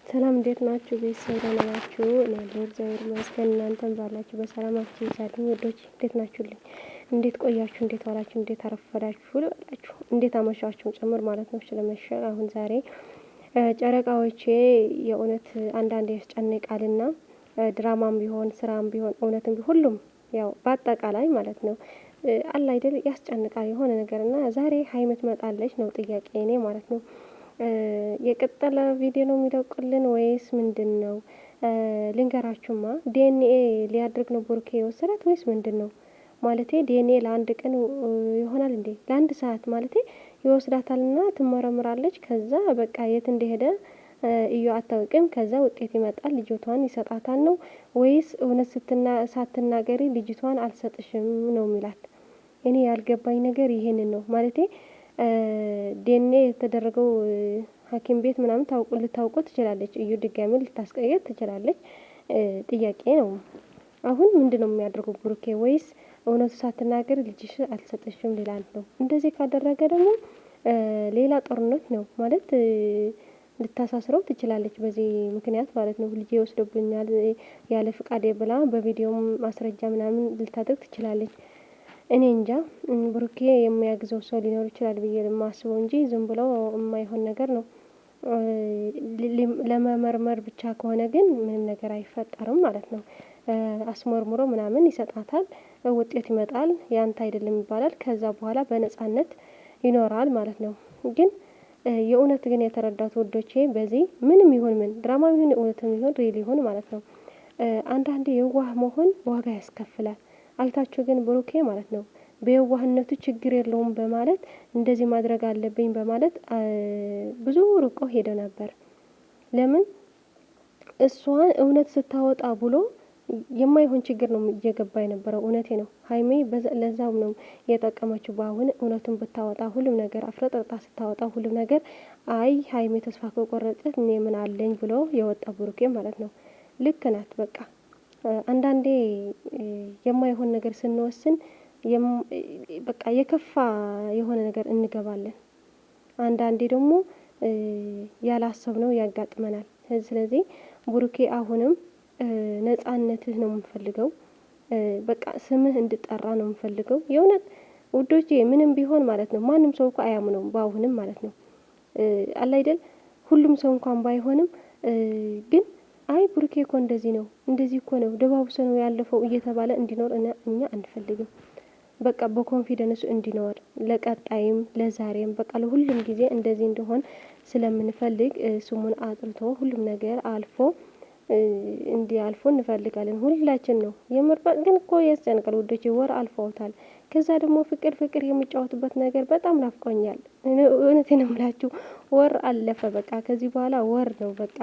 ሰላም እንዴት ናችሁ? ቤተሰብ ደህና ናችሁ? እኔ ያለሁ እግዚአብሔር ይመስገን። እናንተም ባላችሁ በሰላማችሁ ይብዛልኝ። ወዶች እንዴት ናችሁልኝ? እንዴት ቆያችሁ? እንዴት ዋላችሁ? እንዴት አረፈዳችሁ ልበላችሁ? እንዴት አመሻችሁ ጭምር ማለት ነው። ስለመሸ አሁን ዛሬ ጨረቃዎቼ የእውነት አንዳንዴ ያስጨንቃልና ድራማም ቢሆን ስራም ቢሆን እውነትም ቢሆን ሁሉም ያው በአጠቃላይ ማለት ነው አለ አይደል ያስጨንቃል የሆነ ነገርና ዛሬ ሀይሚ ትመጣለች ነው ጥያቄ እኔ ማለት ነው። የቀጠለ ቪዲዮ ነው የሚለቁልን ወይስ ምንድነው? ልንገራችሁማ ዲኤንኤ ሊያድርግ ነው ብሩኬ የወሰዳት ወይስ ምንድነው? ማለቴ ዲኤንኤ ለአንድ ቀን ይሆናል እንዴ? ለአንድ ሰዓት ማለቴ ይወስዳታልና ትመረምራለች። ከዛ በቃ የት እንደሄደ እዩ አታውቅም። ከዛ ውጤት ይመጣል፣ ልጅቷን ይሰጣታል ነው ወይስ እውነት ሳትናገሪ ልጅቷን አልሰጥሽም ነው የሚላት? እኔ ያልገባኝ ነገር ይሄንን ነው ማለቴ ዲኤንኤ የተደረገው ሐኪም ቤት ምናምን ልታውቁ ትችላለች። እዩ ድጋሚ ልታስቀየር ትችላለች። ጥያቄ ነው። አሁን ምንድነው የሚያደርገው ብሩኬ? ወይስ እውነቱ ሳትናገር ልጅሽ አልሰጠሽም ሌላን ነው? እንደዚህ ካደረገ ደግሞ ሌላ ጦርነት ነው ማለት ልታሳስረው ትችላለች። በዚህ ምክንያት ማለት ነው ልጅ ይወስድብኛል ያለ ፍቃዴ ብላ በቪዲዮም ማስረጃ ምናምን ልታደርግ ትችላለች። እኔ እንጃ ብሩኬ የሚያግዘው ሰው ሊኖር ይችላል ብዬ የማስበው እንጂ ዝም ብሎ የማይሆን ነገር ነው። ለመመርመር ብቻ ከሆነ ግን ምንም ነገር አይፈጠርም ማለት ነው። አስመርምሮ ምናምን ይሰጣታል፣ ውጤት ይመጣል፣ ያንተ አይደለም ይባላል። ከዛ በኋላ በነጻነት ይኖራል ማለት ነው። ግን የእውነት ግን የተረዳት ወዶቼ በዚህ ምንም ይሁን ምን ድራማ ይሁን እውነትም ይሁን ሪል ይሁን ማለት ነው አንዳንዴ የዋህ መሆን ዋጋ ያስከፍላል። አይታችሁ ግን ብሩኬ ማለት ነው በየዋህነቱ ችግር የለውም በማለት እንደዚህ ማድረግ አለብኝ በማለት ብዙ ርቆ ሄደ ነበር። ለምን እሷን እውነት ስታወጣ ብሎ የማይሆን ችግር ነው እየገባ የነበረው። እውነቴ ነው ሀይሜ ለዛም ነው የጠቀመችው። በአሁን እውነቱን ብታወጣ ሁሉም ነገር አፍረጠርጣ ስታወጣ ሁሉም ነገር አይ ሀይሜ ተስፋ ከቆረጠች እኔ ምን አለኝ ብሎ የወጣ ብሩኬ ማለት ነው። ልክ ናት። በቃ አንዳንዴ የማይሆን ነገር ስንወስን በቃ የከፋ የሆነ ነገር እንገባለን። አንዳንዴ ደግሞ ያላሰብነው ያጋጥመናል። ስለዚህ ብሩኬ አሁንም ነጻነትህ ነው የምፈልገው። በቃ ስምህ እንድጠራ ነው የምፈልገው። የእውነት ውዶቼ ምንም ቢሆን ማለት ነው ማንም ሰው እኮ አያምነውም በአሁንም ማለት ነው አለ አይደል ሁሉም ሰው እንኳን ባይሆንም ግን አይ ብሩኬ እኮ እንደዚህ ነው እንደዚህ እኮ ነው ደባብሶ ነው ያለፈው እየተባለ እንዲኖር እኛ አንፈልግም። በቃ በኮንፊደንስ እንዲኖር ለቀጣይም ለዛሬም በቃ ለሁሉም ጊዜ እንደዚህ እንደሆን ስለምንፈልግ ስሙን አጥርቶ ሁሉም ነገር አልፎ እንዲያልፎ እንፈልጋለን ሁላችን ነው። የምርባጥ ግን እኮ ያስጨንቃል ውዶቼ። ወር አልፈውታል። ከዛ ደግሞ ፍቅር የሚጫወቱበት ነገር በጣም ናፍቆኛል። እውነቴን ነው የምላችሁ ወር አለፈ በቃ ከዚህ በኋላ ወር ነው በቃ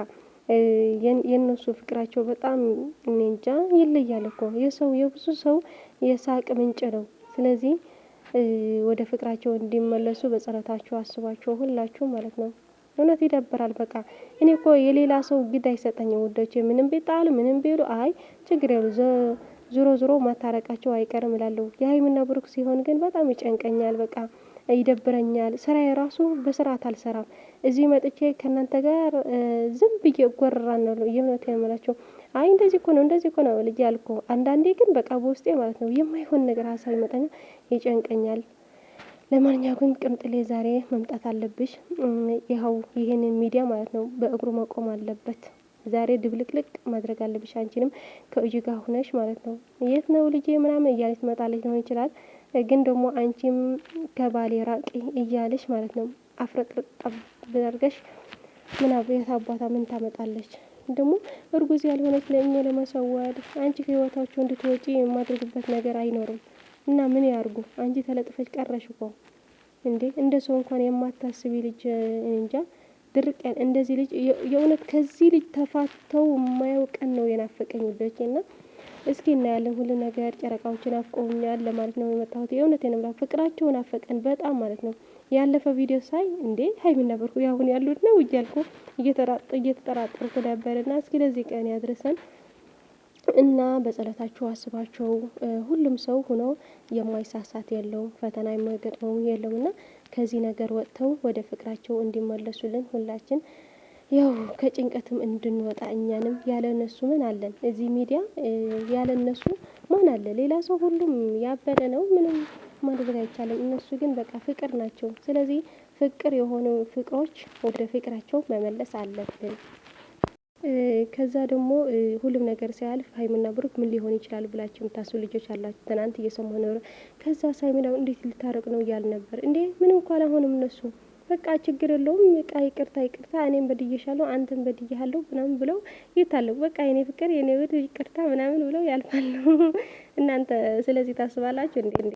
የነሱ ፍቅራቸው በጣም እኔ እንጃ ይለያል እኮ የብዙ ሰው የሳቅ ምንጭ ነው። ስለዚህ ወደ ፍቅራቸው እንዲመለሱ በጸሎታችሁ አስባቸው ሁላችሁ ማለት ነው። እውነት ይደብራል። በቃ እኔ እኮ የሌላ ሰው ግድ አይሰጠኝም ውዶቼ። ምንም ቢጣሉ ምንም ቢሉ አይ ችግር የለው ዞሮ ማታረቃቸው አይቀርም እላለሁ። የሀይሚና ብሩክ ሲሆን ግን በጣም ይጨንቀኛል። በቃ ይደብረኛል። ስራዬ ራሱ በስርዓት አልሰራም። እዚህ መጥቼ ከእናንተ ጋር ዝም ብዬ እጎርራለሁ። የእውነቴን ነው የምላቸው። አይ እንደዚህ እኮ ነው ልጅ ያልኩ። አንዳንዴ ግን በቃ በውስጤ ማለት ነው የማይሆን ነገር ሀሳብ ይመጣኛል፣ ይጨንቀኛል። ለማንኛውም ግን ቅምጥሌ ዛሬ መምጣት አለብሽ። ይኸው ይሄንን ሚዲያ ማለት ነው በእግሩ መቆም አለበት። ዛሬ ድብልቅልቅ ማድረግ አለብሽ። አንቺንም ከእጅ ጋር ሆነሽ ማለት ነው የት ነው ልጄ ምናምን እያለች ትመጣለች ሊሆን ይችላል። ግን ደግሞ አንቺም ከባሌ ራቂ እያለሽ ማለት ነው አፍረጥርጥ አድርገሽ ምን አቤት አባታ ምን ታመጣለች ደግሞ እርጉዝ ያልሆነች ለእኛ ለመሰወድ አንቺ ከህይወታቸው እንድትወጪ የማድረግበት ነገር አይኖርም። እና ምን ያርጉ? አንቺ ተለጥፈሽ ቀረሽ እኮ እንዴ! እንደ ሰው እንኳን የማታስቢ ልጅ እንጃ ድርቅ ያለ እንደዚህ ልጅ የእውነት ከዚህ ልጅ ተፋተው የማያውቀን ነው የናፈቀኝ ውዶቼና እስኪ እናያለን ሁሉ ነገር። ጨረቃዎችን አፍቆኛል ለማለት ነው የመጣሁት። የእውነቴን ነው ፍቅራቸውን አፈቀን በጣም ማለት ነው። ያለፈ ቪዲዮ ሳይ እንዴ ሀይሚና ብሩክ ያሁን ያሉት ነው እያልኩ እየተጠራጠርኩ ነበርና እስኪ ለዚህ ቀን ያድርሰን እና በጸሎታችሁ አስባቸው። ሁሉም ሰው ሆኖ የማይሳሳት የለውም፣ ፈተና የማይገጥመው የለውምና ከዚህ ነገር ወጥተው ወደ ፍቅራቸው እንዲመለሱልን ሁላችን ያው ከጭንቀትም እንድንወጣ እኛንም ያለ እነሱ ምን አለን እዚህ ሚዲያ ያለ እነሱ ማን አለ? ሌላ ሰው ሁሉም ያበደ ነው። ምንም ማድረግ አይቻልም። እነሱ ግን በቃ ፍቅር ናቸው። ስለዚህ ፍቅር የሆኑ ፍቅሮች ወደ ፍቅራቸው መመለስ አለብን። ከዛ ደግሞ ሁሉም ነገር ሲያልፍ ሀይሚና ብሩክ ምን ሊሆን ይችላል ብላችሁ የምታስቡ ልጆች አላችሁ። ትናንት እየሰማሁ ነው። ከዛ ሀይሚና እንዴት ልታረቅ ነው እያሉ ነበር። እንዴ ምንም እንኳን አሁንም እነሱ በቃ ችግር የለውም በቃ ይቅርታ ይቅርታ፣ እኔም በድዬሻለሁ አንተም በድዬሃለሁ ምናምን ብለው ይታለሁ። በቃ የኔ ፍቅር የኔ ውድ ይቅርታ ምናምን ብለው ያልፋሉ። እናንተ ስለዚህ ታስባላችሁ እንዴ?